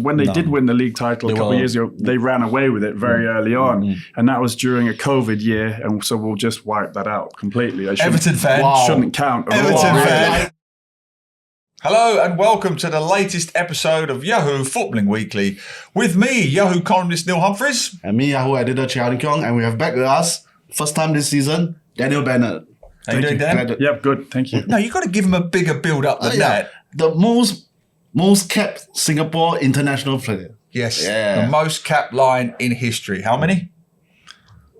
when they did win the league title a couple of years ago, they ran away with it very early on. And that was during a COVID year. And so we'll just wipe that out completely. Everton fan. Shouldn't count. Everton fan. Hello and welcome to the latest episode of Yahoo Footballing Weekly. With me, Yahoo columnist Neil Humphreys. And me, Yahoo editor Chia and Keong. And we have back with us, first time this season, Daniel Bennett. How you doing, Dan? Yep, good. Thank you. No, you've got to give him a bigger build-up than that. The most capped Singapore international player. Yes, the most capped line in history. How many?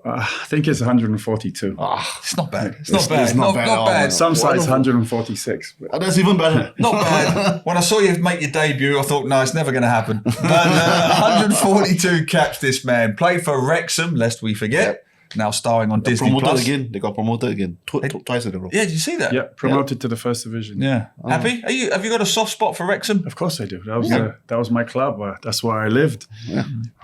I think it's 142. It's not bad. It's not bad. Some sites 146. That's even better. Not bad. When I saw you make your debut, I thought, no, it's never going to happen. But 142 caps this man. Played for Wrexham, lest we forget. Now starring on Disney Plus. They got promoted again. Twice in a row. Yeah, did you see that? Yeah, promoted to the first division. Yeah. Happy? Have you got a soft spot for Wrexham? Of course I do. That was my club. That's where I lived. Yeah.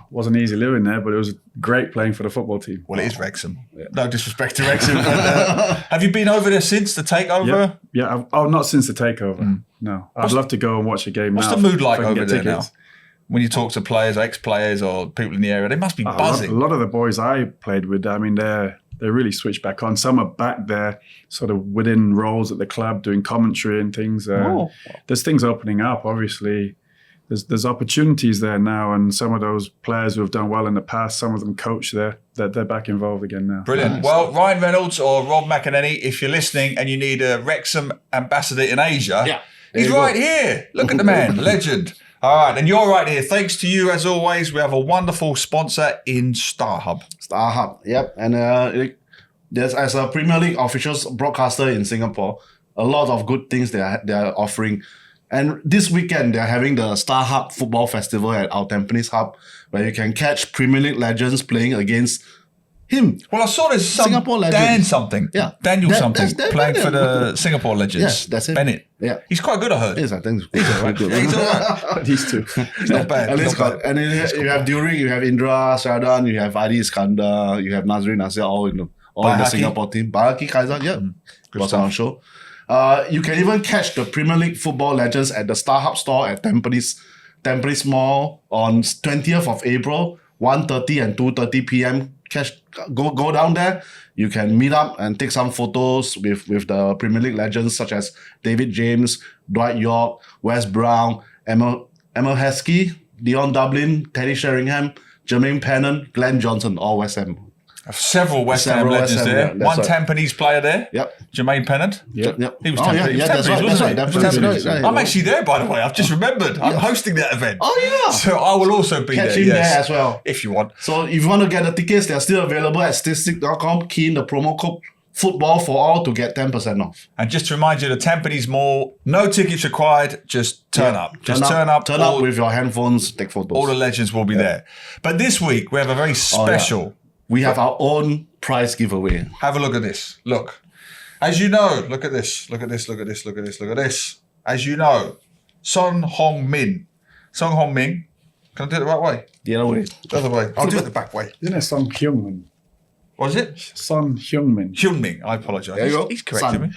Wasn't easy living there, but it was great playing for the football team. Well, it is Wrexham. Yeah. No disrespect to Wrexham. But, have you been over there since the takeover? Yeah. Not since the takeover. No. I'd love to go and watch a game what's now. What's the mood like over there tickets. now? When you talk to players, ex-players or people in the area, they must be buzzing. A lot of the boys I played with, I mean, they're really switched back on. Some are back there sort of within roles at the club doing commentary and things. There's things opening up, obviously. There's opportunities there now, and some of those players who have done well in the past, some of them coach there, they're back involved again now. Brilliant. Nice. Well, Ryan Reynolds or Rob McEnany, if you're listening and you need a Wrexham ambassador in Asia, he's right here. Look at the man, legend. All right, and you're right here. Thanks to you, as always. We have a wonderful sponsor in StarHub. StarHub, yep. And there's as a Premier League official broadcaster in Singapore, a lot of good things they are offering. And this weekend, they're having the StarHub Football Festival at our Tampines Hub, where you can catch Premier League legends playing against him. Well, I saw there's some Singapore legend. Daniel playing for the Singapore legends. Yes, that's it. Bennett. Yeah. He's quite good, I heard. Yes, I think he's quite good. Yeah, he's all right. These two. He's not bad. And then you have During, you have Indra, Sardan, you have Adi Iskandar, you have Nazrin Nasir, all in the Singapore team. Bahaki Kaiser, was on show. You can even catch the Premier League football legends at the StarHub store at Tampines Mall on 20th of April, 1:30 and 2:30 p.m. Go down there. You can meet up and take some photos with the Premier League legends such as David James, Dwight York, Wes Brown, Emil Heskey, Dion Dublin, Teddy Sheringham, Jermaine Pennant, Glenn Johnson, all West Ham. Several West Ham legends there. One Tampines player there. Yep. Jermaine Pennant. Yep. He was Tampines. That's right. I'm actually there, by the way. I've just remembered. I'm hosting that event. Oh, yeah. So I will also be Catch there. him there as well. If you want. So if you want to get the tickets, they're still available at statistic.com. Key in the promo code football for all to get 10% off. And just to remind you, the Tampines Mall, no tickets required, just turn up. Turn up with your handphones, take photos. All the legends will be there. But this week, we have a very special... We have our own prize giveaway. Have a look at this. Look. As you know, look at this. Look at this. Look at this. Look at this. Look at this. As you know, Son Heung-min. Son Heung-min. Can I do it the right way? The other way. The other way. I'll do it the back way. Isn't it Son Heung-min? What is it? Son Heung-min. Heung-min. I apologise. There you go. He's corrected me.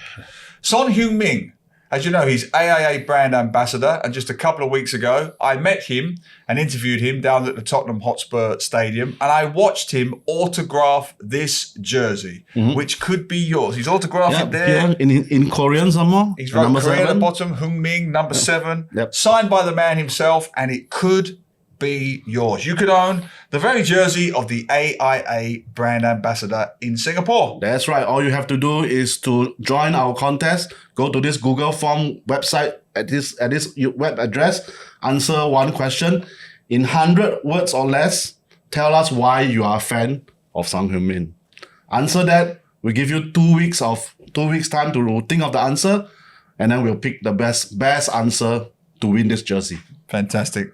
Son Heung-min. As you know, he's AIA brand ambassador, and just a couple of weeks ago, I met him and interviewed him down at the Tottenham Hotspur Stadium, and I watched him autograph this jersey, which could be yours. He's autographed it there. In Korean somehow. He's wrote Korea at the bottom, Heung-min, number 7, signed by the man himself, and it could be yours. You could own the very jersey of the AIA brand ambassador in Singapore. That's right. All you have to do is to join our contest. Go to this Google form website at this web address. Answer one question in 100 words or less. Tell us why you are a fan of Son Heung-min. Answer that. We give you 2 weeks time to think of the answer, and then we'll pick the best answer to win this jersey. Fantastic.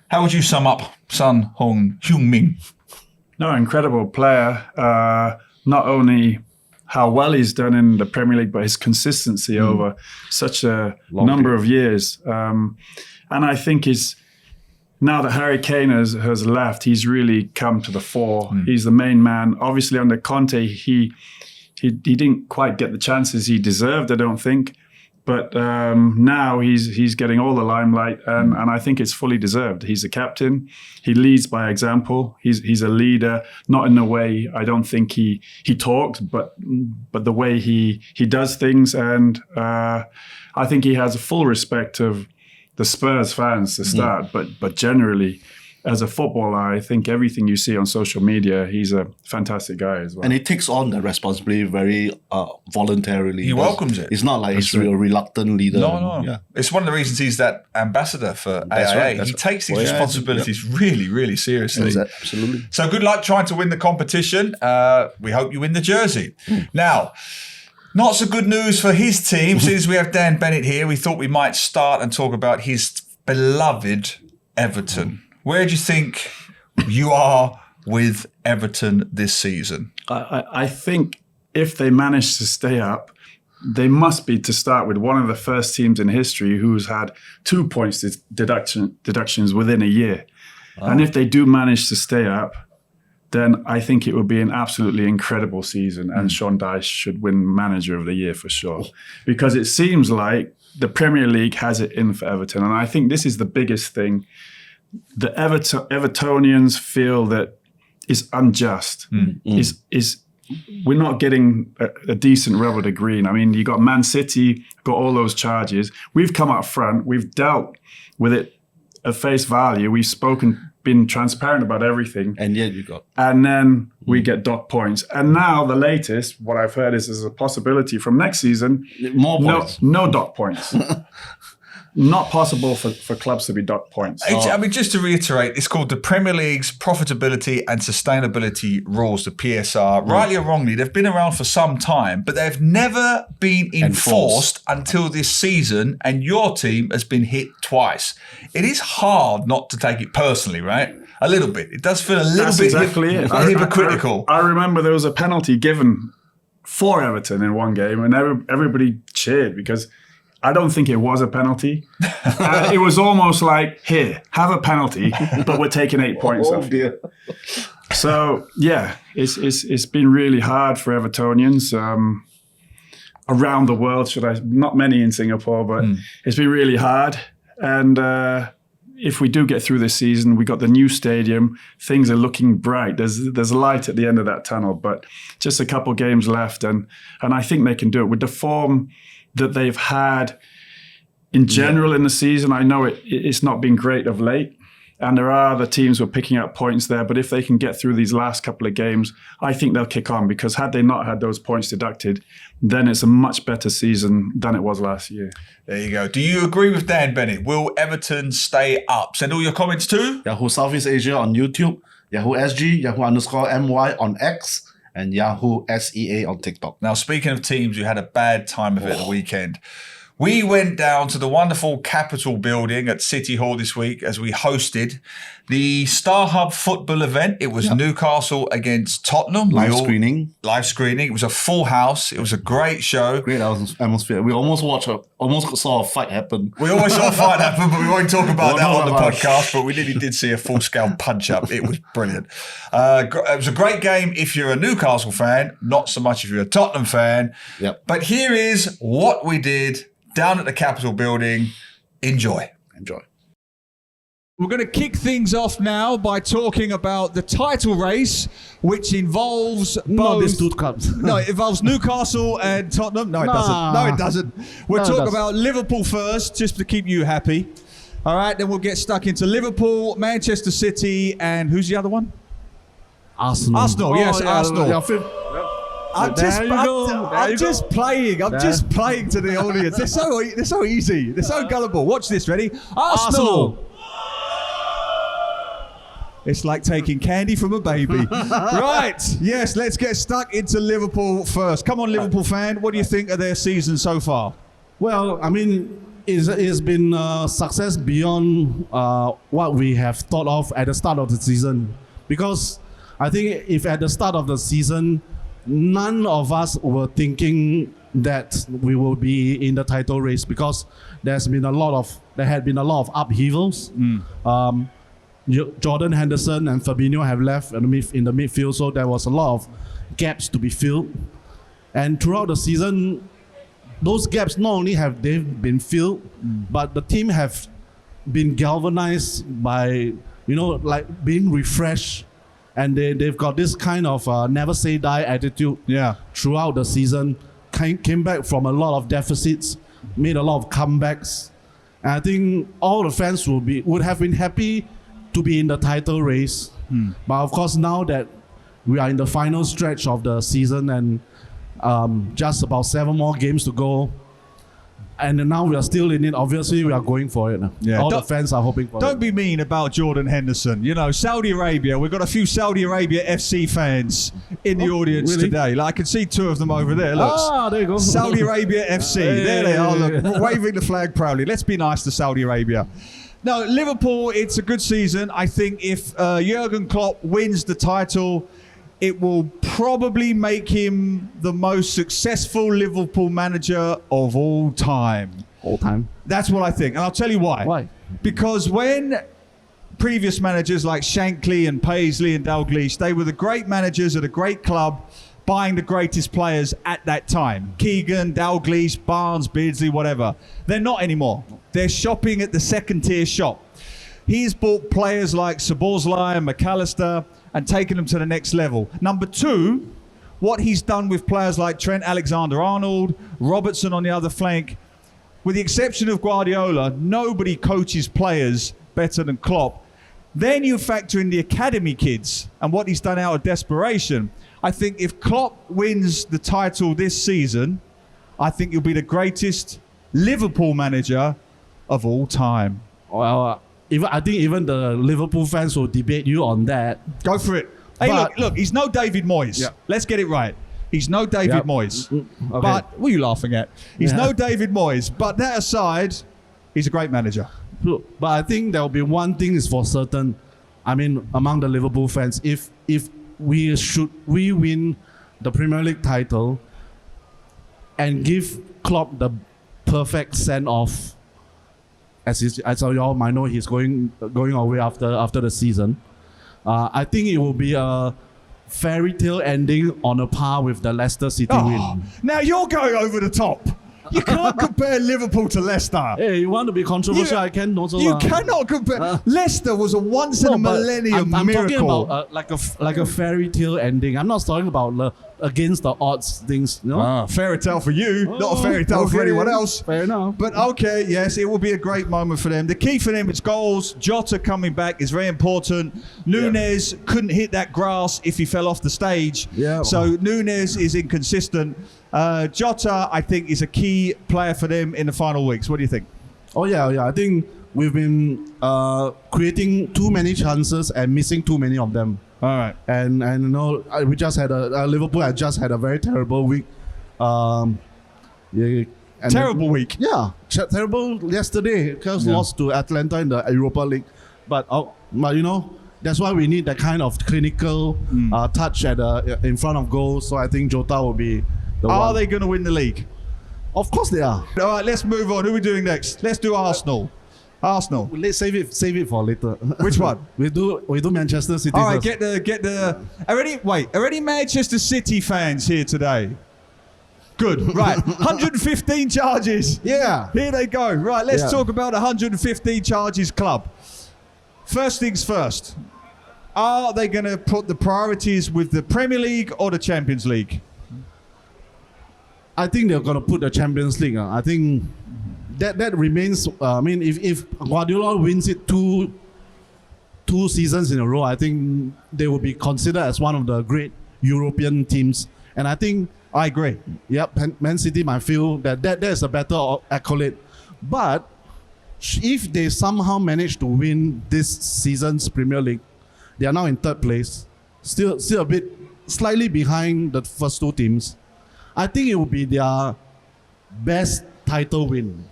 How would you sum up Son Heung-min? No, incredible player. Not only how well he's done in the Premier League, but his consistency over such a number of years. And I think now that Harry Kane has left, he's really come to the fore. He's the main man. Obviously, under Conte, he didn't quite get the chances he deserved, I don't think. But now he's getting all the limelight, and I think it's fully deserved. He's a captain. He leads by example. He's a leader, not in the way I don't think he talks, but the way he does things. And I think he has a full respect of the Spurs fans to start, but generally, as a footballer, I think everything you see on social media, he's a fantastic guy as well. And he takes on the responsibility very voluntarily. He welcomes it. It's not like he's a reluctant leader. No. Yeah. It's one of the reasons he's that ambassador for AIA. He takes these responsibilities really, really seriously. Absolutely. So good luck trying to win the competition. We hope you win the jersey. Now, not so good news for his team. Since we have Dan Bennett here, we thought we might start and talk about his beloved Everton. Where do you think you are with Everton this season? I think if they manage to stay up, they must be, to start with, one of the first teams in history who's had 2 points deductions within a year. And if they do manage to stay up, then I think it would be an absolutely incredible season, and Sean Dyche should win Manager of the Year for sure. Because it seems like the Premier League has it in for Everton. And I think this is the biggest thing. The Evertonians feel that it's unjust. Is we're not getting a decent rubber to green. I mean, you got Man City, got all those charges. We've come up front. We've dealt with it at face value. We've been transparent about everything. And yet you got... And then we get dock points. And now the latest, what I've heard is there's a possibility from next season, more points. No dock points. Not possible for clubs to be docked points. I mean, just to reiterate, it's called the Premier League's Profitability and Sustainability Rules, the PSR. Rightly or wrongly, they've been around for some time, but they've never been enforced until this season, and your team has been hit twice. It is hard not to take it personally, right? A little bit. It does feel a little bit exactly it. hypocritical. I remember there was a penalty given for Everton in one game, and everybody cheered because I don't think it was a penalty. It was almost like, here, have a penalty, but we're taking 8 points off. Dear. So, yeah, it's been really hard for Evertonians around the world, not many in Singapore, but it's been really hard. And if we do get through this season, we got the new stadium, things are looking bright. There's light at the end of that tunnel, but just a couple games left. And I think they can do it with the form that they've had in general in the season. I know it's not been great of late, and there are other teams who are picking up points there, but if they can get through these last couple of games, I think they'll kick on, because had they not had those points deducted, then it's a much better season than it was last year. There you go. Do you agree with Dan Bennett? Will Everton stay up? Send all your comments to Yahoo Southeast Asia on YouTube, Yahoo SG, Yahoo_MY on X, and Yahoo SEA on TikTok. Now, speaking of teams who had a bad time of it at the weekend, we went down to the wonderful Capitol building at City Hall this week as we hosted the StarHub football event. It was Newcastle against Tottenham. Live screening. It was a full house. It was a great show. Great atmosphere. We almost saw a fight happen. We always saw a fight happen, but we won't talk about that on the podcast. But we really did see a full-scale punch-up. It was brilliant. It was a great game if you're a Newcastle fan, not so much if you're a Tottenham fan. Yep. But here is what we did down at the Capitol building. Enjoy. We're going to kick things off now by talking about the title race, which involves Not these two clubs. No, it involves Newcastle and Tottenham. No, it doesn't. No, it doesn't. We'll talk about Liverpool first, just to keep you happy. All right, then we'll get stuck into Liverpool, Manchester City, and who's the other one? Arsenal. Arsenal, yes, Arsenal. Yeah, I'm just playing to the audience. They're so easy. They're so gullible. Watch this. Ready? Arsenal. It's like taking candy from a baby. Right. Yes, let's get stuck into Liverpool first. Come on, Liverpool fan. What do you think of their season so far? Well, I mean, it's been a success beyond what we have thought of at the start of the season. Because I think if at the start of the season, none of us were thinking that we will be in the title race, because there had been a lot of upheavals. Jordan Henderson and Fabinho have left in the midfield, so there was a lot of gaps to be filled. And throughout the season, those gaps not only have they been filled, but the team have been galvanized by like being refreshed, and they've got this kind of never say die attitude. Throughout the season, came back from a lot of deficits, made a lot of comebacks, and I think all the fans would have been happy to be in the title race. But of course, now that we are in the final stretch of the season and just about 7 more games to go, and now we are still in it. Obviously, we are going for it. All the fans are hoping for it. Don't be mean about Jordan Henderson. Saudi Arabia, we've got a few Saudi Arabia FC fans in the audience today. Like, I can see 2 of them over there. Look. There you go. Saudi Arabia FC. There they are. Look, waving the flag proudly. Let's be nice to Saudi Arabia. No, Liverpool, it's a good season. I think if Jurgen Klopp wins the title, it will probably make him the most successful Liverpool manager of all time. All time. That's what I think. And I'll tell you why. Why? Because when previous managers like Shankly and Paisley and Dalglish, they were the great managers at a great club, buying the greatest players at that time. Keegan, Dalglish, Barnes, Beardsley, whatever. They're not anymore. They're shopping at the second-tier shop. He's bought players like Szoboszlai and McAllister and taken them to the next level. Number 2, what he's done with players like Trent Alexander-Arnold, Robertson on the other flank, with the exception of Guardiola, nobody coaches players better than Klopp. Then you factor in the academy kids and what he's done out of desperation. I think if Klopp wins the title this season, I think he'll be the greatest Liverpool manager of all time. Well, I think even the Liverpool fans will debate you on that. Go for it. Hey, look, he's no David Moyes. Yeah. Let's get it right. He's no David Moyes. Okay. But what are you laughing at? He's no David Moyes. But that aside, he's a great manager. But I think there will be one thing is for certain. I mean, among the Liverpool fans, if we win the Premier League title and give Klopp the perfect send-off, as you all might know, he's going away after the season. I think it will be a fairy tale ending on a par with the Leicester City win. Now you're going over the top. You can't compare Liverpool to Leicester. Hey, you want to be controversial? I can also. You cannot compare. Leicester was a once in a millennium I'm miracle. talking about like a fairy tale ending. I'm not talking about against the odds things. Fairy tale for you, not a fairy tale for anyone else. Fair enough. But okay, yes, it will be a great moment for them. The key for them is goals. Jota coming back is very important. Nunes couldn't hit that grass if he fell off the stage. Yeah. So Nunes is inconsistent. Jota, I think, is a key player for them in the final weeks. What do you think? Oh yeah. I think we've been creating too many chances and missing too many of them. All right. And we just had Liverpool had just had a very terrible week. Terrible week. Yeah, terrible yesterday because lost to Atlanta in the Europa League. But that's why we need that kind of clinical touch in front of goal. So I think Jota will be the one. Are they going to win the league? Of course they are. All right, let's move on. Who are we doing next? Let's do Arsenal. Let's save it for later. Which one? we do Manchester City. All right, first. get the. Are any Manchester City fans here today? Good. Right. 115 charges. Yeah. Here they go. Right. Let's talk about 115 charges club. First things first. Are they going to put the priorities with the Premier League or the Champions League? I think they're going to put the Champions League. I think that remains. I mean, if Guardiola wins it two seasons in a row, I think they will be considered as one of the great European teams. And I think I agree. Yep, Man City might feel that is a better accolade. But if they somehow manage to win this season's Premier League, they are now in 3rd place, still a bit slightly behind the first 2 teams. I think it will be their best title win.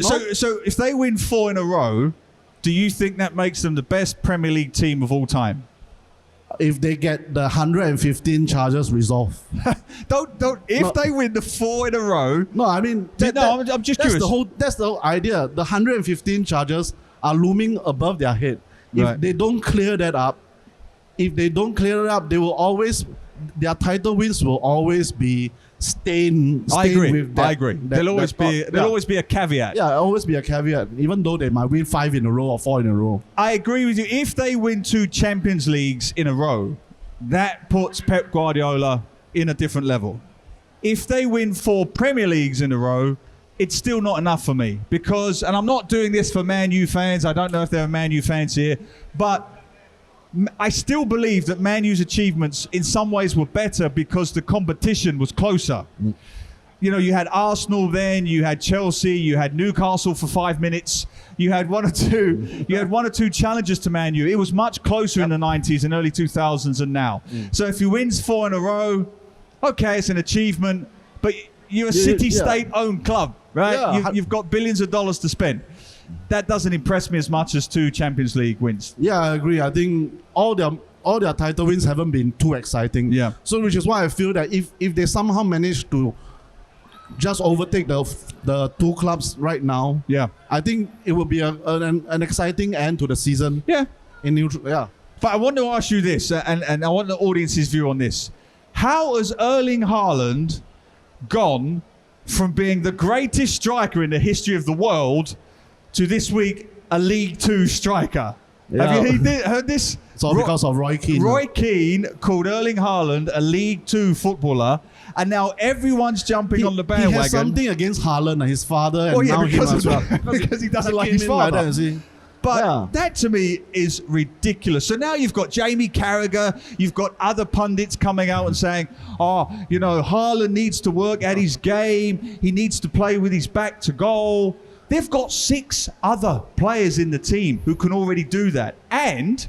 So if they win 4 in a row, do you think that makes them the best Premier League team of all time? If they get the 115 charges resolved. If they win the 4 in a row. No, I mean, I'm just curious. That's the whole idea. The 115 charges are looming above their head. If they don't clear that up, they will always their title wins will always be staying I agree. with that. I agree. There'll always be a caveat. Yeah, always be a caveat, even though they might win 5 in a row or 4 in a row. I agree with you. If they win 2 Champions Leagues in a row, that puts Pep Guardiola in a different level. If they win 4 Premier Leagues in a row, it's still not enough for me. Because, and I'm not doing this for Man U fans, I don't know if there are Man U fans here, but I still believe that Man U's achievements in some ways were better because the competition was closer. You know, you had Arsenal then, you had Chelsea, you had Newcastle for 5 minutes, you had one or two challenges to Man U. It was much closer in the 90s and early 2000s than now. So if he wins 4 in a row, okay, it's an achievement, but you're a city-state-owned club, right? Yeah. You've got billions of dollars to spend. That doesn't impress me as much as 2 Champions League wins. Yeah, I agree. I think all their title wins haven't been too exciting. Yeah. So which is why I feel that if they somehow manage to just overtake the 2 clubs right now, Yeah. I think it will be an exciting end to the season. Yeah. In neutral, yeah. But I want to ask you this, and I want the audience's view on this. How has Erling Haaland gone from being the greatest striker in the history of the world to this week a League 2 striker? Yeah. Have you heard this? It's all because of Roy Keane. Roy Keane called Erling Haaland a League 2 footballer, and now everyone's jumping on the bandwagon. He has something against Haaland and his father, and now him as well. Because he doesn't like Came his in like father. that, see? But Yeah. that to me is ridiculous. So now you've got Jamie Carragher, you've got other pundits coming out and saying, oh, you know, Haaland needs to work at his game. He needs to play with his back to goal. They've got 6 other players in the team who can already do that. And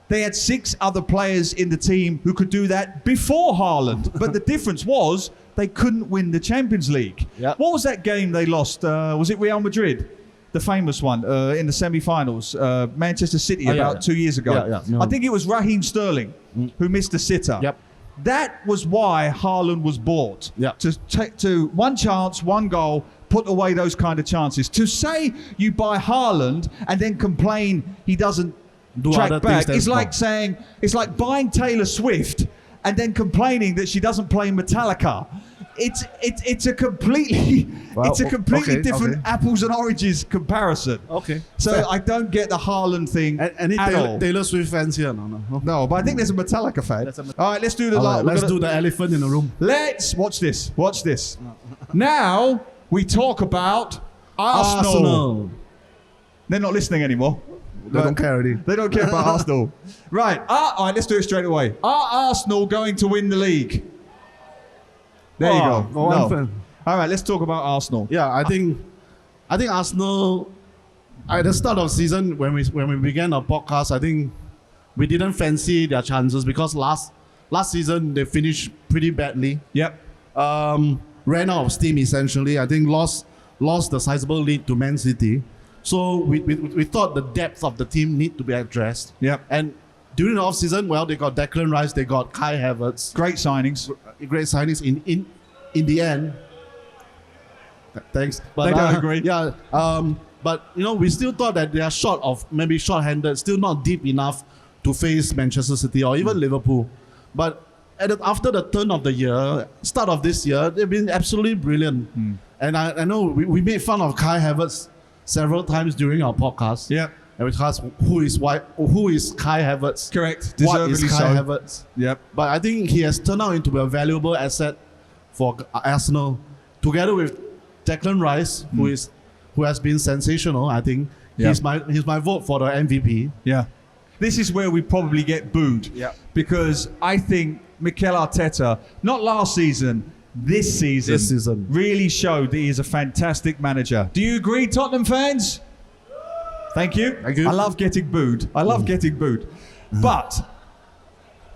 they had 6 other players in the team who could do that before Haaland. But the difference was they couldn't win the Champions League. Yep. What was that game they lost? Was it Real Madrid? The famous one in the semi-finals, Manchester City about 2 years ago. Yeah, yeah. I think it was Raheem Sterling who missed the sitter. Yep. That was why Haaland was bought. Yep. To take to 1 chance, 1 goal, put away those kind of chances. To say you buy Haaland and then complain he doesn't Do track other back, things it's that's like wrong. saying, it's like buying Taylor Swift and then complaining that she doesn't play Metallica. It's a completely different apples and oranges comparison. Okay. So Fair. I don't get the Haaland thing Any at all. Taylor Swift fans here? No. No, but I think there's a Metallica fan. All right, let's do the All right, last. let's do the elephant in the room. Let's watch this. Watch this. Now we talk about Arsenal. They're not listening anymore. They don't care already. They don't care about Arsenal. Right. All right, let's do it straight away. Are Arsenal going to win the league? There you go. go on, friend. All right, let's talk about Arsenal. Yeah, I think Arsenal at the start of the season when we began our podcast, I think we didn't fancy their chances because last season they finished pretty badly. Yep. Ran out of steam essentially. I think lost the sizable lead to Man City. So we thought the depth of the team need to be addressed. Yep. And during the off-season, well, they got Declan Rice, they got Kai Havertz. Great signings. Great signings in the end. Thanks. But They don't agree. Yeah. But you know, we still thought that they are short-handed, still not deep enough to face Manchester City or even Liverpool. But after the turn of the year, start of this year, they've been absolutely brilliant. And I know we made fun of Kai Havertz several times during our podcast. Yep. And we asked who is Kai Havertz? Correct. What is Deservedly Kai so. Havertz? Yep. But I think he has turned out into a valuable asset for Arsenal, together with Declan Rice, who has been sensational. I think he's my vote for the MVP. Yeah. This is where we probably get booed. Yeah. Because I think Mikel Arteta, not last season, this season really showed that he is a fantastic manager. Do you agree, Tottenham fans? Thank you. Thank you. I love getting booed. But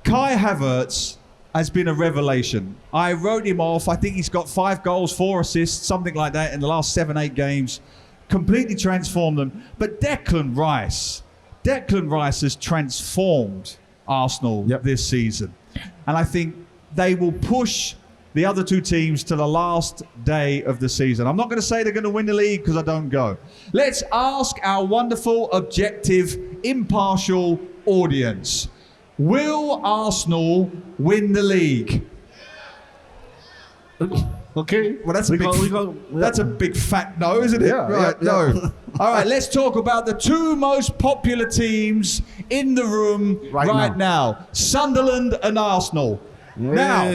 Kai Havertz has been a revelation. I wrote him off. I think he's got 5 goals, 4 assists, something like that in the last 7-8 games. Completely transformed them. But Declan Rice has transformed Arsenal this season. And I think they will push the other 2 teams to the last day of the season. I'm not going to say they're going to win the league because I don't go. Let's ask our wonderful, objective, impartial audience. Will Arsenal win the league? Okay. Well, that's a big fat no, isn't it? Yeah, right, yeah. no. All right, let's talk about the two most popular teams in the room right now. Sunderland and Arsenal. Now,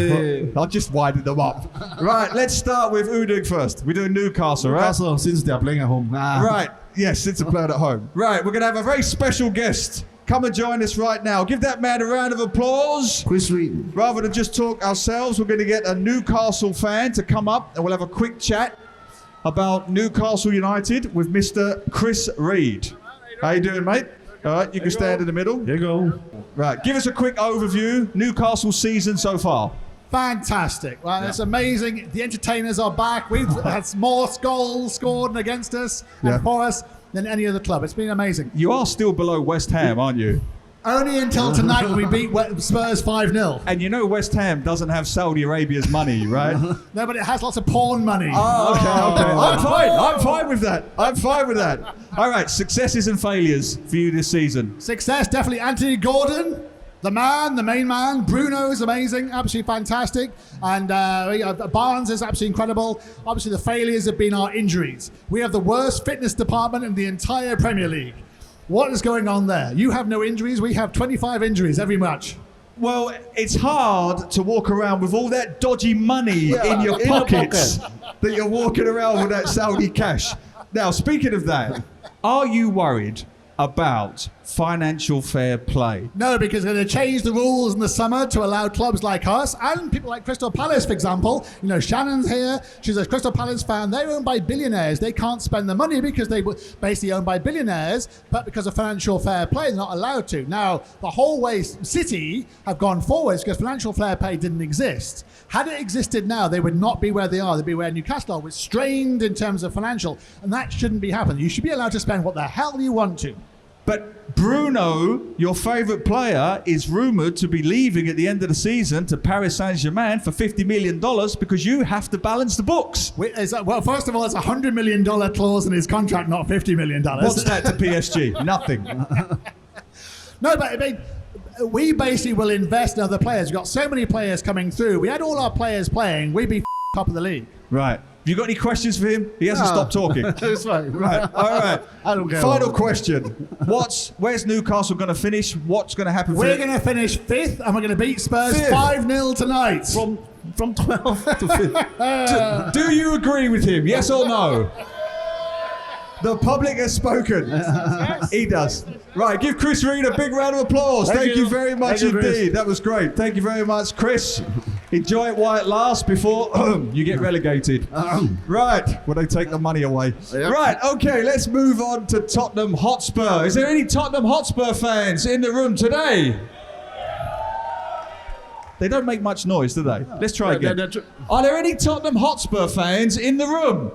I'll just widen them up. Right, let's start with Udug first. We're doing Newcastle, right? Newcastle, since they're playing at home. Right, yes, since they're playing at home. Right, we're going to have a very special guest. Come and join us right now. Give that man a round of applause. Chris Reed. Rather than just talk ourselves, we're going to get a Newcastle fan to come up and we'll have a quick chat about Newcastle United with Mr. Chris Reed. How you doing, mate? All right, you can stand in the middle. There you go. Right, give us a quick overview. Newcastle season so far. Fantastic. Well, it's amazing. The entertainers are back. We've had more goals scored against us and for us than any other club. It's been amazing. You are still below West Ham, aren't you? Only until tonight when we beat Spurs 5-0. And you know West Ham doesn't have Saudi Arabia's money, right? No, but it has lots of porn money. Oh, okay. I'm fine with that. All right, successes and failures for you this season. Success, definitely Anthony Gordon. The man, the main man. Bruno is amazing, absolutely fantastic. And Barnes is absolutely incredible. Obviously, the failures have been our injuries. We have the worst fitness department in the entire Premier League. What is going on there? You have no injuries. We have 25 injuries every match. Well, it's hard to walk around with all that dodgy money in your pockets that you're walking around with that Saudi cash. Now, speaking of that, are you worried about financial fair play? No, because they're going to change the rules in the summer to allow clubs like us and people like Crystal Palace, for example. You know, Shannon's here. She's a Crystal Palace fan. They're owned by billionaires. They can't spend the money because they were basically owned by billionaires, but because of financial fair play, they're not allowed to. Now, the whole way City have gone forwards because financial fair play didn't exist. Had it existed now, they would not be where they are. They'd be where Newcastle are. We're strained in terms of financial, and that shouldn't be happening. You should be allowed to spend what the hell you want to. But Bruno, your favourite player, is rumoured to be leaving at the end of the season to Paris Saint-Germain for $50 million because you have to balance the books. Well, first of all, it's a $100 million clause in his contract, not $50 million. What's that to PSG? Nothing. No, but I mean, we basically will invest in other players. We've got so many players coming through. We had all our players playing. We'd be top of the league. Right. Have you got any questions for him? He hasn't stopped talking. That's fine. Right. All right. I don't care. Final question. Where's Newcastle going to finish? What's going to happen? We're going to finish 5th, and we're going to beat Spurs 5-0 tonight. From 12 to 5th. Do you agree with him? Yes or no? The public has spoken. Yes. He does. Right, give Chris Reed a big round of applause. Thank you very much indeed. That was great. Thank you very much, Chris. Enjoy it while it lasts before you get relegated. Right, well, they take the money away. Yep. Right, okay, let's move on to Tottenham Hotspur. Is there any Tottenham Hotspur fans in the room today? They don't make much noise, do they? Let's try again. Are there any Tottenham Hotspur fans in the room?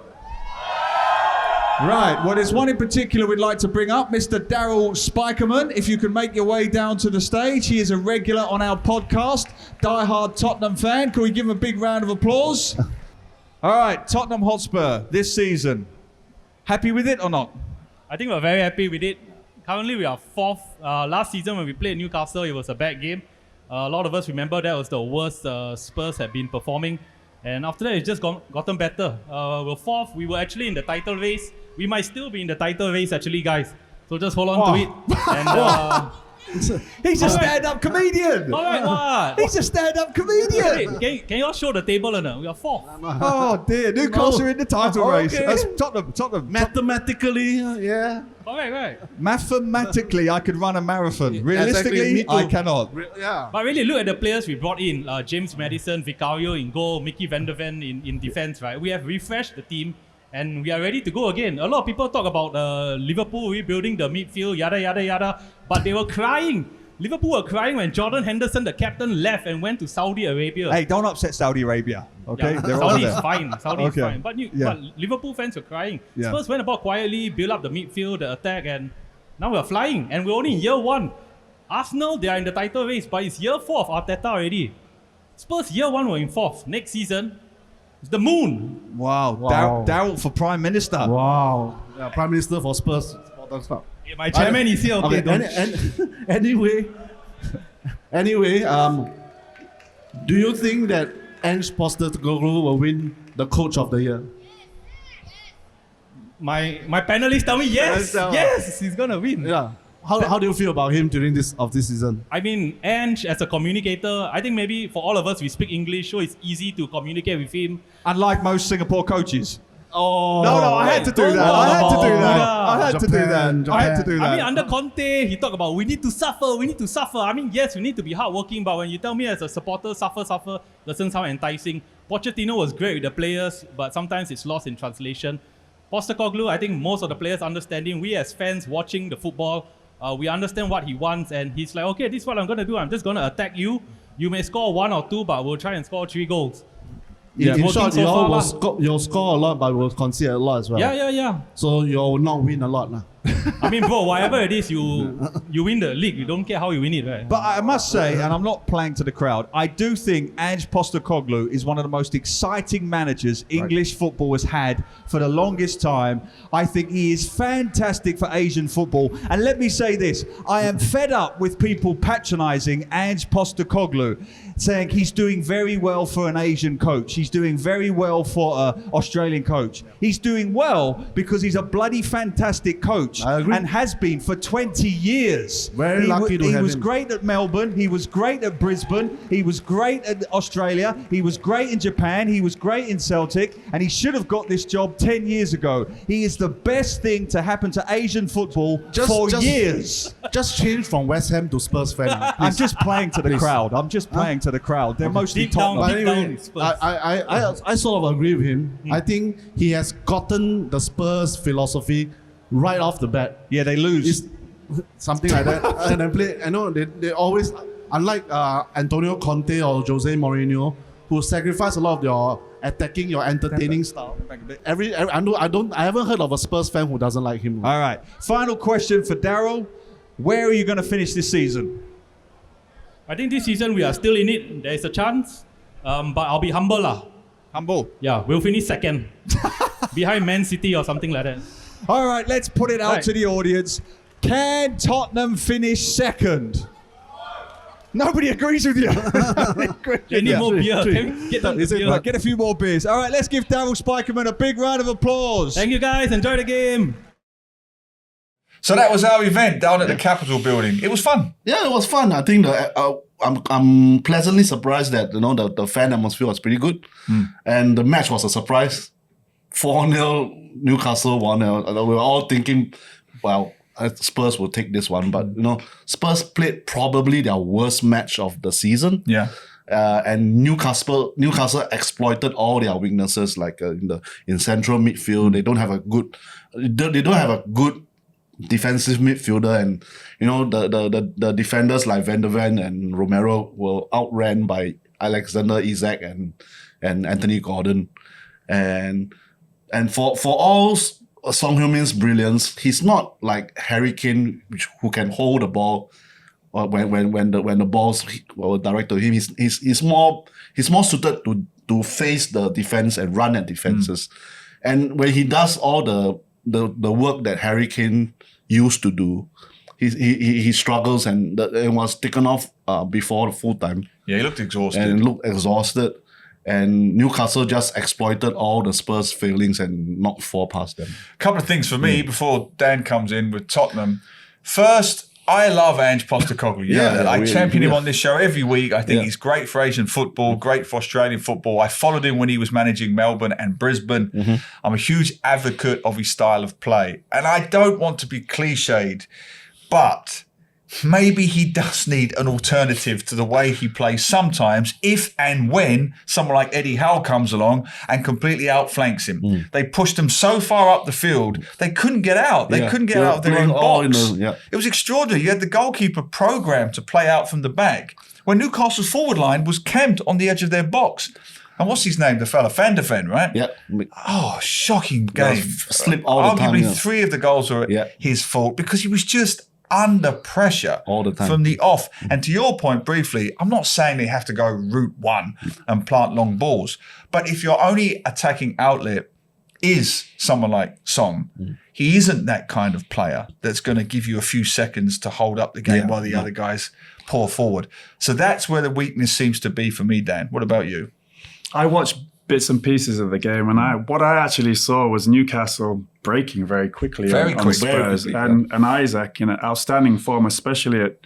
Right, well, there's one in particular we'd like to bring up, Mr. Daryl Spykerman. If you can make your way down to the stage, he is a regular on our podcast, die-hard Tottenham fan. Can we give him a big round of applause? All right, Tottenham Hotspur this season. Happy with it or not? I think we're very happy with it. Currently, we are 4th. Last season when we played Newcastle, it was a bad game. A lot of us remember that was the worst Spurs had been performing. And after that, it's just gotten better. We're 4th. We were actually in the title race. We might still be in the title race, actually, guys. So just hold on to it. And, he's a stand-up comedian. All right, what? He's a stand-up comedian. Can you all show the table or no? We are 4th. Oh dear, Newcastle are in the title race. Okay. That's Tottenham. Mathematically, yeah. All right. Mathematically, I could run a marathon. Realistically, exactly, I cannot. Yeah. But really, look at the players we brought in. James Maddison, Vicario in goal, Mickey van der Ven in defense, right? We have refreshed the team. And we are ready to go again. A lot of people talk about Liverpool rebuilding the midfield, yada, yada, yada. But they were crying. Liverpool were crying when Jordan Henderson, the captain, left and went to Saudi Arabia. Hey, don't upset Saudi Arabia, okay? Yeah, They're all Saudi there. is fine. Saudi is fine. But Yeah. Liverpool fans were crying. Yeah. Spurs went about quietly, built up the midfield, the attack, and now we're flying. And we're only in year 1. Arsenal, they are in the title race, but it's year 4 of Arteta already. Spurs, year 1 were in 4th. Next season, it's the moon. Wow. Daryl for Prime Minister. Wow. Yeah, Prime Minister for Spurs. Yeah, my chairman is here. Okay, Anyway, Anyway, do you think that Ange Postecoglou will win the Coach of the Year? My panelists tell me yes, he's gonna win. Yeah. How do you feel about him during this season? I mean, Ange as a communicator, I think maybe for all of us, we speak English, so it's easy to communicate with him. Unlike most Singapore coaches. Oh No, I had to do that. I had to do that. I had to do that. I mean, under Conte, he talked about we need to suffer. I mean, yes, we need to be hardworking, but when you tell me as a supporter, suffer, doesn't sound enticing. Pochettino was great with the players, but sometimes it's lost in translation. Postecoglou, I think most of the players understanding. We as fans watching the football, we understand what he wants, and he's like, okay, this is what I'm going to do. I'm just going to attack you. You may score 1 or 2, but we'll try and score 3 goals. In short, you'll score a lot, but will concede a lot as well. Yeah. So you'll not win a lot. I mean, bro, whatever it is, you win the league. You don't care how you win it, right? But I must say, and I'm not playing to the crowd, I do think Ange Postecoglou is one of the most exciting managers English football has had for the longest time. I think he is fantastic for Asian football. And let me say this, I am fed up with people patronising Ange Postecoglou, saying he's doing very well for an Asian coach. He's doing very well for an Australian coach. He's doing well because he's a bloody fantastic coach. I agree. And has been for 20 years. Very lucky to have him. He was great at Melbourne. He was great at Brisbane. He was great at Australia. He was great in Japan. He was great in Celtic. And he should have got this job 10 years ago. He is the best thing to happen to Asian football for years. Just change from West Ham to Spurs fan. I'm just playing to the crowd. I'm just playing to the crowd. They're mostly Tottenham. But anyway, I sort of agree with him. I think he has gotten the Spurs philosophy right off the bat. Yeah, they lose. It's something like that. And then play. I know they always, unlike Antonio Conte or Jose Mourinho, who sacrifice a lot of your attacking, your entertaining style. I haven't heard of a Spurs fan who doesn't like him. All right. Final question for Daryl. Where are you going to finish this season? I think this season we are still in it. There is a chance, but I'll be humble lah. Humble. Yeah, we'll finish second, behind Man City or something like that. All right, let's put it out to the audience. Can Tottenham finish second? Nobody agrees with you. They need more beer. Can we get them the beer? Get a few more beers. All right, let's give Daryl Spykerman a big round of applause. Thank you guys. Enjoy the game. So that was our event down at the Capitol building. It was fun. Yeah, it was fun. I think I'm pleasantly surprised that the fan atmosphere was pretty good, and the match was a surprise. 4-0 Newcastle, 1-0. We were all thinking, well, Spurs will take this one, but Spurs played probably their worst match of the season. Yeah. And Newcastle exploited all their weaknesses, like in central midfield. They don't have a good defensive midfielder, and the defenders like Van der Ven and Romero were outran by Alexander Isak and Anthony Gordon, and for all Son Heung-min's brilliance, he's not like Harry Kane, who can hold the ball when the balls were directed to him. He's more suited to face the defense and run at defenses, and when he does all the work that Harry Kane used to do, he struggles, and it was taken off before the full time. Yeah, he looked exhausted. And Newcastle just exploited all the Spurs' failings and knocked 4 past them. A couple of things for me before Dan comes in with Tottenham. First, I love Ange Postecoglou. I champion him on this show every week. I think he's great for Asian football, great for Australian football. I followed him when he was managing Melbourne and Brisbane. I'm a huge advocate of his style of play. And I don't want to be cliched, but maybe he does need an alternative to the way he plays sometimes, if and when someone like Eddie Howe comes along and completely outflanks him. They pushed him so far up the field, they couldn't get out. They couldn't get out of their own box. It was extraordinary. You had the goalkeeper programmed to play out from the back when Newcastle's forward line was camped on the edge of their box. And what's his name? The fella, Van der Ven, right? Yeah. Oh, shocking game. Slip all the time. Arguably 3 of the goals were his fault because he was just under pressure all the time from the off. And to your point briefly, I'm not saying they have to go route one and plant long balls, but if your only attacking outlet is someone like Son. He isn't that kind of player that's going to give you a few seconds to hold up the game while the other guys pour forward. So that's where the weakness seems to be for me, Dan. What about you? I watched bits and pieces of the game, and what I actually saw was Newcastle breaking very quickly on Spurs. And Isaac, outstanding form, especially at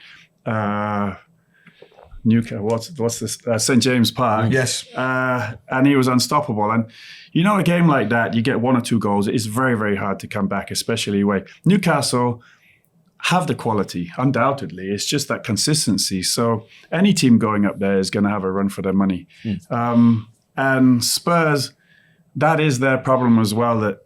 Newcastle. What's this? St. James Park. Yes. And he was unstoppable. And a game like that, you get 1 or 2 goals. It's very, very hard to come back, especially away. Newcastle have the quality, undoubtedly. It's just that consistency. So any team going up there is going to have a run for their money. And Spurs, that is their problem as well, that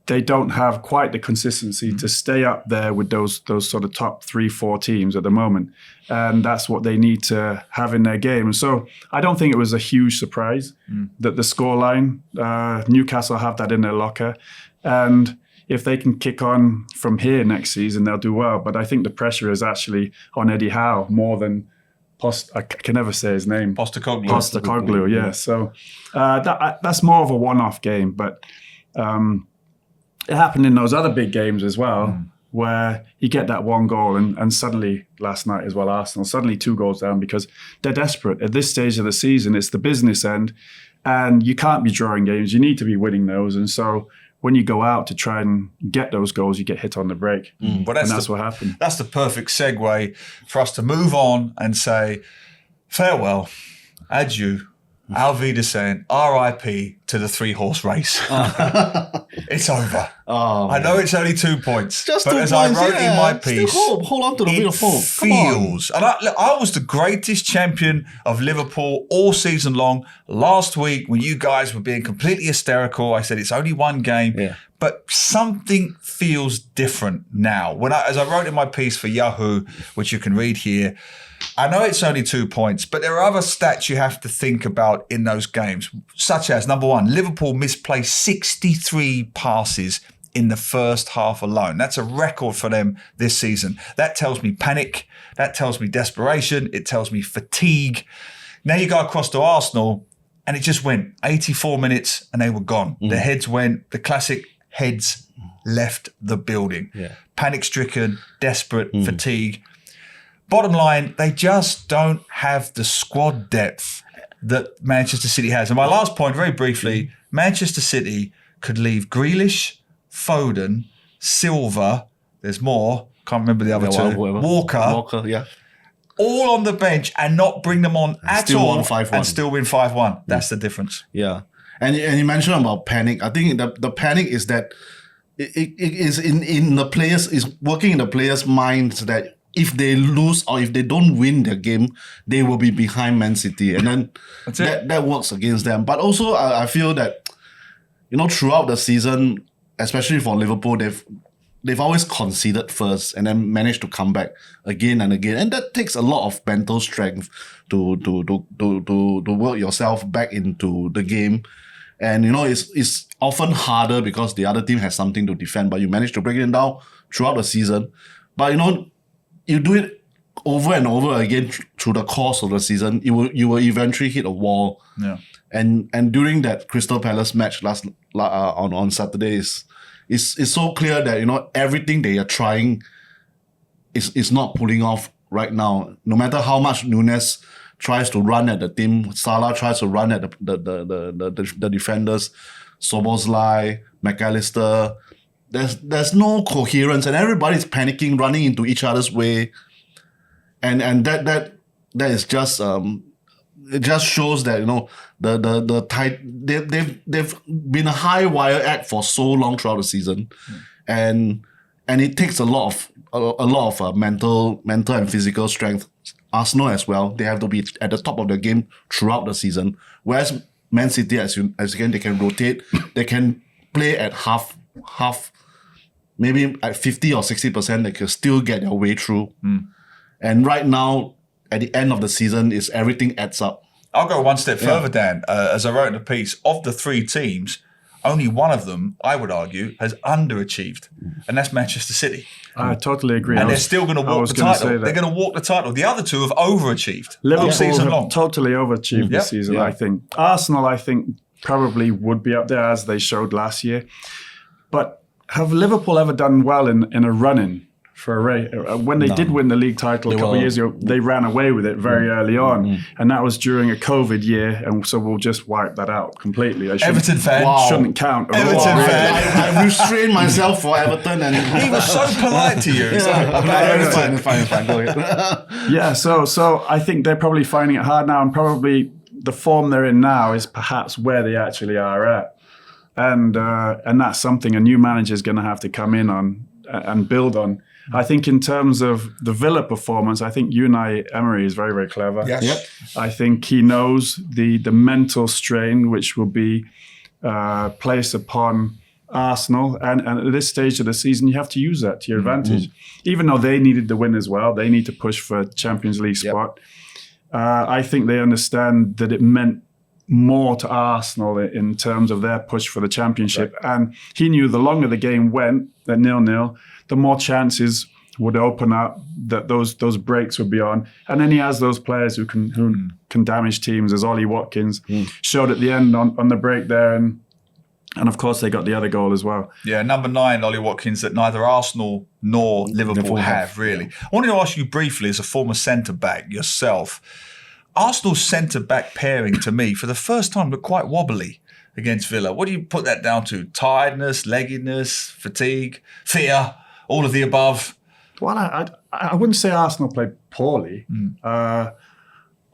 they don't have quite the consistency to stay up there with those sort of top 3-4 teams at the moment. And that's what they need to have in their game. So I don't think it was a huge surprise that the scoreline, Newcastle have that in their locker. And if they can kick on from here next season, they'll do well. But I think the pressure is actually on Eddie Howe more than I can never say his name. Postecoglou. Yeah. So that's more of a one-off game. But it happened in those other big games as well, where you get that 1 goal and suddenly, last night as well, Arsenal, suddenly 2 goals down because they're desperate. At this stage of the season, it's the business end, and you can't be drawing games. You need to be winning those. And so when you go out to try and get those goals, you get hit on the break. Well, that's what happened. That's the perfect segue for us to move on and say, farewell, adieu, Auf Wiedersehen, RIP to the 3-horse race. It's over. I know it's only 2 points. Just but 2 as points, I wrote in my piece, hold on to the bit of hope. Feels. And I was the greatest champion of Liverpool all season long. Last week, when you guys were being completely hysterical, I said it's only 1 game. Yeah. But something feels different now. As I wrote in my piece for Yahoo, which you can read here, I know it's only 2 points, but there are other stats you have to think about in those games, such as, number 1, Liverpool misplaced 63 passes in the first half alone. That's a record for them this season. That tells me panic. That tells me desperation. It tells me fatigue. Now you go across to Arsenal, and it just went 84 minutes, and they were gone. The heads went, the classic heads left the building. Panic-stricken, desperate, fatigue. Bottom line, they just don't have the squad depth that Manchester City has. And my last point, very briefly, Manchester City could leave Grealish, Foden, Silva, there's more, can't remember the other two, Walker, all on the bench and not bring them on at all and still win 5-1. That's the difference. Yeah. And you mentioned about panic. I think the panic is that it is in the players, is working in the players' minds that if they lose or if they don't win their game, they will be behind Man City. And then that works against them. But also, I feel that, throughout the season, especially for Liverpool, they've always conceded first and then managed to come back again and again. And that takes a lot of mental strength to work yourself back into the game. And, it's often harder because the other team has something to defend, but you manage to break it down throughout the season. But, you do it over and over again through the course of the season, you will eventually hit a wall. Yeah. And during that Crystal Palace match on Saturday is so clear that everything they are trying is not pulling off right now. No matter how much Nunes tries to run at the team, Salah tries to run at the defenders, Szoboszlai, McAllister. There's no coherence and everybody's panicking, running into each other's way, and that is just it just shows that the tight they've been a high wire act for so long throughout the season, and it takes a lot of mental and physical strength. Arsenal as well, they have to be at the top of the game throughout the season, whereas Man City, as again, they can rotate, they can play at half. Maybe at 50 or 60%, they can still get their way through. And right now, at the end of the season, everything adds up. I'll go one step further, Dan. As I wrote in the piece, of the 3 teams, only one of them, I would argue, has underachieved, and that's Manchester City. I totally agree. And they're still going to walk the title. They're going to walk the title. The other 2 have overachieved all season long. Totally overachieved this season, I think. Arsenal, I think, probably would be up there as they showed last year. But have Liverpool ever done well in a run-in for a race? When they did win the league title a couple of years ago, they ran away with it very early on. And that was during a COVID year. And so we'll just wipe that out completely. Everton fan. Shouldn't count. Everton fan. I restrained myself for Everton, and He was so polite to you. Fine. Go ahead. Yeah, so I think they're probably finding it hard now, and probably the form they're in now is perhaps where they actually are at. And that's something a new manager is going to have to come in on and build on. I think in terms of the Villa performance, I think Unai Emery is very, very clever. Yes. Yep. I think he knows the mental strain which will be placed upon Arsenal. And at this stage of the season, you have to use that to your advantage. Even though they needed the win as well, they need to push for a Champions League spot. I think they understand that it meant more to Arsenal in terms of their push for the championship. Right. And he knew the longer the game went at 0-0, the more chances would open up, that those breaks would be on. And then he has those players who can damage teams, as Ollie Watkins showed at the end on the break there. And of course, they got the other goal as well. Yeah, number 9, Ollie Watkins, that neither Arsenal nor Liverpool have, really. I wanted to ask you briefly, as a former centre-back yourself, Arsenal's centre-back pairing, to me, for the first time, looked quite wobbly against Villa. What do you put that down to? Tiredness, legginess, fatigue, fear, all of the above? Well, I wouldn't say Arsenal played poorly.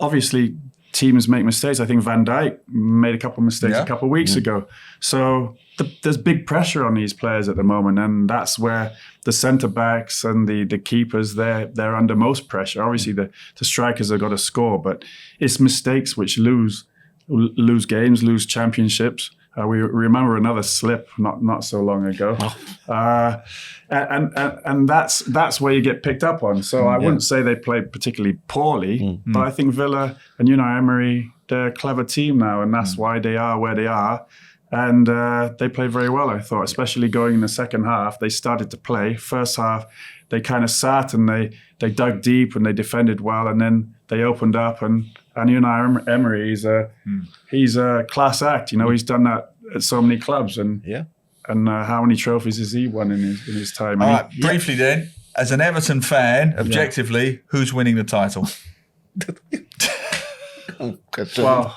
Obviously, teams make mistakes. I think Van Dijk made a couple of mistakes a couple of weeks ago. So there's big pressure on these players at the moment, and that's where the centre-backs and the keepers, they're under most pressure. Obviously, the strikers have got to score, but it's mistakes which lose games, lose championships. We remember another slip not so long ago, and that's where you get picked up on. So I wouldn't say they played particularly poorly, but I think Villa and Unai Emery, they're a clever team now, and that's why they are where they are. And they played very well, I thought, especially going in the second half. They started to play. First half, they kind of sat and they dug deep and they defended well, and then they opened up. And Unai Emery, he's a class act. You know, he's done that at so many clubs. And how many trophies has he won in his time? All right, briefly then, as an Everton fan, objectively, who's winning the title? Well,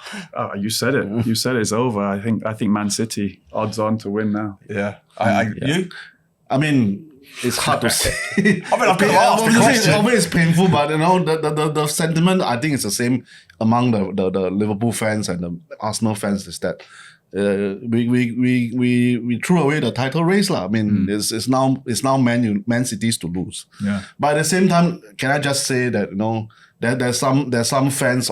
you said it. You said it's over. I think Man City odds on to win now. Yeah. You? I mean, it's hard to say. I've got to ask the question. It's painful, but you know, the sentiment, I think it's the same among the Liverpool fans and the Arsenal fans, is that we threw away the title race, lah. I mean, it's now Man City's to lose. Yeah. But at the same time, can I just say that, you know, there's some fans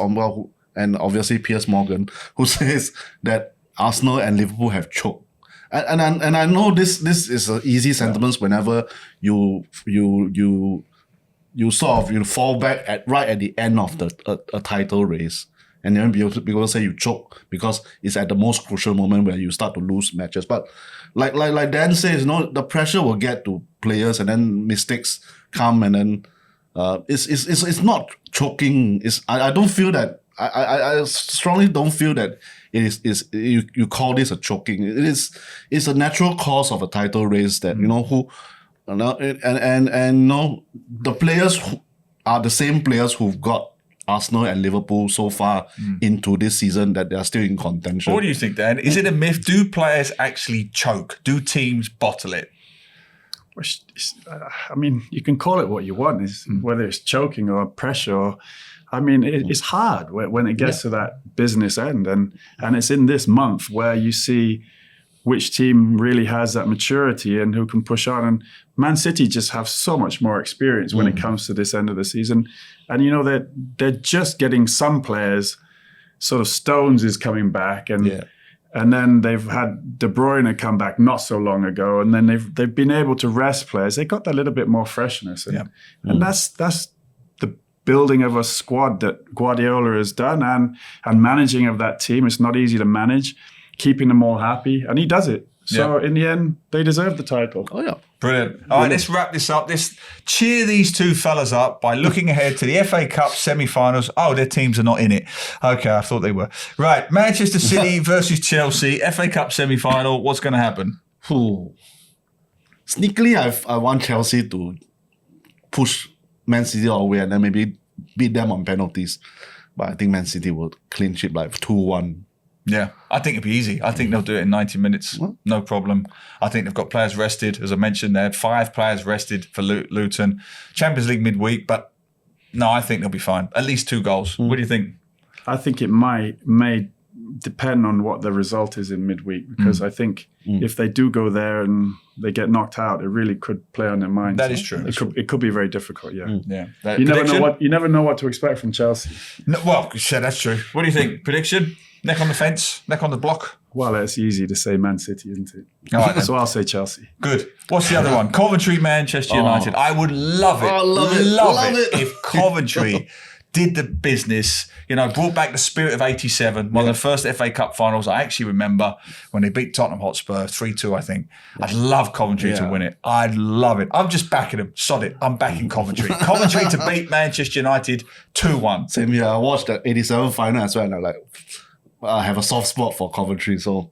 and obviously Piers Morgan, who says that Arsenal and Liverpool have choked. And I know this is an easy sentiment whenever you sort of fall back right at the end of a title race, and then people say you choke because it's at the most crucial moment where you start to lose matches. But like Dan says, you know, the pressure will get to players, and then mistakes come, and then it's not choking. I don't feel that. I strongly don't feel that it is you call this a choking. It's a natural course of a title race that the players are the same players who've got Arsenal and Liverpool so far into this season, that they are still in contention. What do you think, Dan? Is it a myth? Do players actually choke? Do teams bottle it? I mean, you can call it what you want, whether it's choking or pressure or, I mean, it's hard when it gets to that business end. And it's in this month where you see which team really has that maturity and who can push on. And Man City just have so much more experience when it comes to this end of the season. And, you know, they're just getting some players, sort of Stones is coming back. And then they've had De Bruyne come back not so long ago. And then they've been able to rest players. They got that little bit more freshness. And that's the building of a squad that Guardiola has done, and managing of that team. It's not easy to manage, keeping them all happy. And he does it. So in the end, they deserve the title. Oh yeah. Brilliant. All right, let's wrap this up. Let's cheer these two fellas up by looking ahead to the FA Cup semi-finals. Oh, their teams are not in it. Okay, I thought they were. Right, Manchester City versus Chelsea, FA Cup semi-final. What's going to happen? Sneakily, I want Chelsea to push Man City all the way and then maybe beat them on penalties. But I think Man City will clinch it like 2-1. Yeah, I think it'll be easy. I think they'll do it in 90 minutes. No problem. I think they've got players rested. As I mentioned, they had 5 players rested for Luton. Champions League midweek, but no, I think they'll be fine. At least 2 goals. What do you think? I think it may depend on what the result is in midweek, because I think if they do go there and they get knocked out, it really could play on their minds. That is true. It could be very difficult. Yeah. Yeah. You never know what to expect from Chelsea. No, well, yeah, that's true. What do you think? Prediction? Neck on the fence? Neck on the block? Well, it's easy to say Man City, isn't it? All right, so I'll say Chelsea. Good. What's the other one? Coventry, Manchester United. I would love it. Love it if Coventry did the business, brought back the spirit of 87, one of the first FA Cup finals I actually remember when they beat Tottenham Hotspur 3-2, I think. I'd love Coventry to win it. I'd love it. I'm just backing them. Sod it. I'm backing Coventry. Coventry to beat Manchester United 2-1. Same here. I watched the 87 final as well and I'm like, I have a soft spot for Coventry, so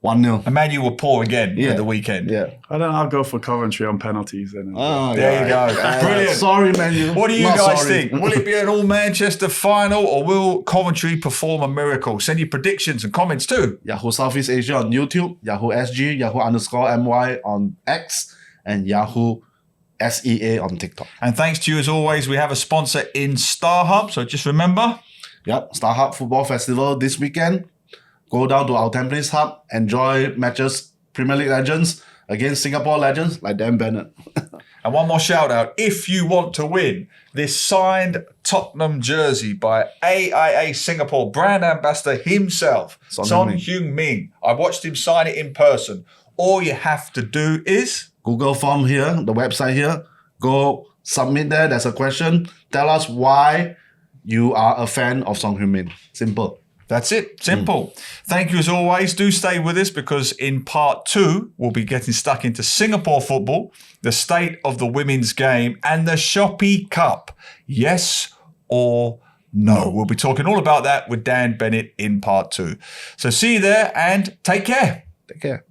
1-0. And Man U were poor again at the weekend. Yeah. I'll go for Coventry on penalties then. There you go. Brilliant. Sorry, Man U. What do you guys think? Will it be an all-Manchester final or will Coventry perform a miracle? Send your predictions and comments too. Yahoo Southeast Asia on YouTube, Yahoo SG, Yahoo_MY on X, and Yahoo SEA on TikTok. And thanks to you as always, we have a sponsor in StarHub. So just remember. Yep, StarHub Football Festival this weekend. Go down to our Templates Hub, enjoy matches, Premier League legends against Singapore legends like Dan Bennett. And one more shout out. If you want to win this signed Tottenham jersey by AIA Singapore brand ambassador himself, Son Heung-min. I watched him sign it in person. All you have to do is Google form here, the website here. Go submit there. There's a question. Tell us why you are a fan of Son Heung-min. Simple. That's it. Simple. Thank you as always. Do stay with us because in part 2, we'll be getting stuck into Singapore football, the state of the women's game, and the Shopee Cup. Yes or no? We'll be talking all about that with Dan Bennett in part 2. So see you there and take care. Take care.